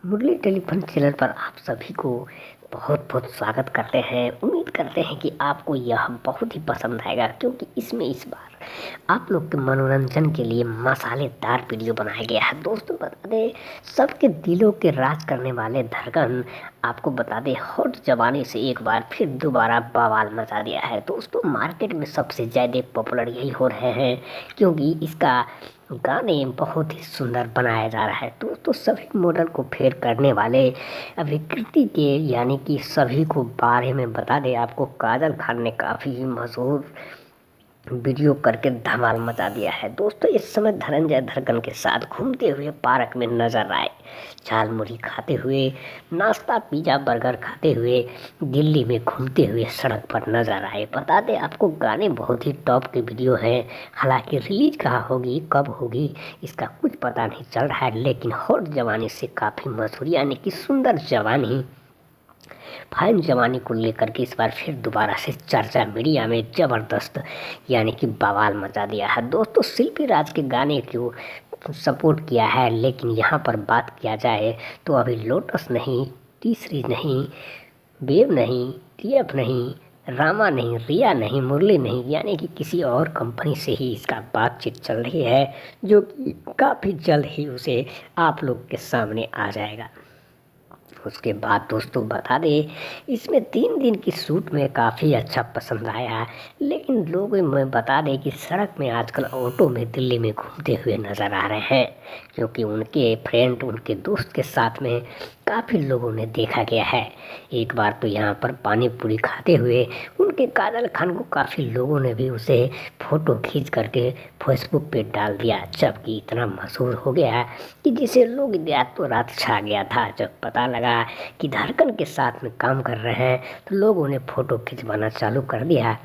मुरली telephone channel पर आप सभी को बहुत बहुत स्वागत करते हैं। उम्मीद करते हैं कि आपको यह बहुत ही पसंद आएगा, क्योंकि इसमें इस बार आप लोग के मनोरंजन के लिए मसालेदार वीडियो बनाया गया है। दोस्तों बता दें, सबके दिलों के राज करने वाले धड़कन आपको बता दें हॉट जवानी से एक बार फिर दोबारा बवाल मचा दिया है। दोस्तों मार्केट में सबसे ज़्यादा पॉपुलर यही हो रहे हैं, क्योंकि इसका गाने बहुत ही सुंदर बनाया जा रहा है। तो सभी मॉडल को फेर करने वाले अभिकृति के यानी कि सभी को बारे में बता दें, आपको काजल खान ने काफ़ी मशहूर वीडियो करके धमाल मचा दिया है। दोस्तों इस समय धनंजय धड़कन के साथ घूमते हुए पार्क में नजर आए, झाल मुरही खाते हुए, नाश्ता पिज़्ज़ा बर्गर खाते हुए, दिल्ली में घूमते हुए सड़क पर नजर आए। बता दें आपको गाने बहुत ही टॉप के वीडियो हैं। हालांकि रिलीज कहाँ होगी, कब होगी, इसका कुछ पता नहीं चल रहा है, लेकिन हॉट जवानी से काफ़ी मशहूर यानी कि सुंदर जवानी, फाइन जवानी को लेकर के इस बार फिर दोबारा से चर्चा मीडिया में ज़बरदस्त यानी कि बवाल मचा दिया है। दोस्तों शिल्पी राज के गाने को सपोर्ट किया है, लेकिन यहाँ पर बात किया जाए तो अभी लोटस नहीं, तीसरी नहीं, वेव नहीं, टीएफ नहीं, रामा नहीं, रिया नहीं, मुरली नहीं, यानी कि किसी और कंपनी से ही इसका बातचीत चल रही है, जो कि काफ़ी जल्द ही उसे आप लोग के सामने आ जाएगा। उसके बाद दोस्तों बता दें, इसमें 3 दिन की शूट में काफ़ी अच्छा पसंद आया, लेकिन लोग में बता दें कि सड़क में आजकल ऑटो में दिल्ली में घूमते हुए नज़र आ रहे हैं, क्योंकि उनके फ्रेंड, उनके दोस्त के साथ में काफ़ी लोगों ने देखा गया है। एक बार तो यहाँ पर पानी पूरी खाते हुए उनके काजल खान को काफ़ी लोगों ने भी उसे फ़ोटो खींच करके फेसबुक पे डाल दिया, जबकि इतना मशहूर हो गया कि जिसे लोग रातों रात छा गया था। जब पता लगा कि धड़कन के साथ में काम कर रहे हैं तो लोगों ने फ़ोटो खिंचवाना चालू कर दिया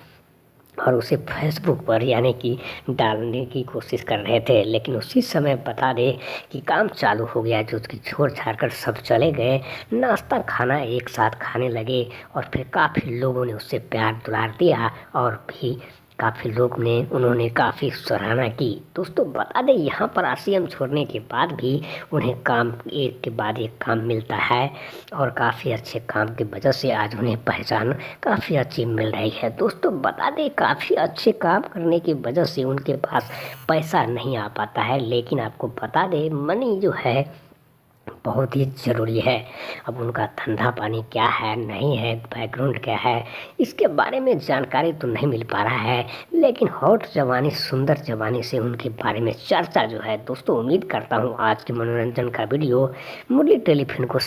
और उसे फेसबुक पर यानी कि डालने की कोशिश कर रहे थे। लेकिन उसी समय बता दें कि काम चालू हो गया, जो उसकी छोड़ छाड़ कर सब चले गए, नाश्ता खाना एक साथ खाने लगे और फिर काफ़ी लोगों ने उससे प्यार दुलार दिया और भी काफ़ी लोग ने उन्होंने काफ़ी सराहना की। दोस्तों बता दें, यहाँ पर आरसीएम छोड़ने के बाद भी उन्हें काम एक के बाद एक काम मिलता है और काफ़ी अच्छे काम की वजह से आज उन्हें पहचान काफ़ी अच्छी मिल रही है। दोस्तों बता दें, काफ़ी अच्छे काम करने की वजह से उनके पास पैसा नहीं आ पाता है, लेकिन आपको बता दें मनी जो है बहुत ही ज़रूरी है। अब उनका धंधा पानी क्या है, नहीं है, बैकग्राउंड क्या है, इसके बारे में जानकारी तो नहीं मिल पा रहा है, लेकिन हॉट जवानी, सुंदर जवानी से उनके बारे में चर्चा जो है। दोस्तों उम्मीद करता हूँ आज के मनोरंजन का वीडियो मुरली टेलीफोन को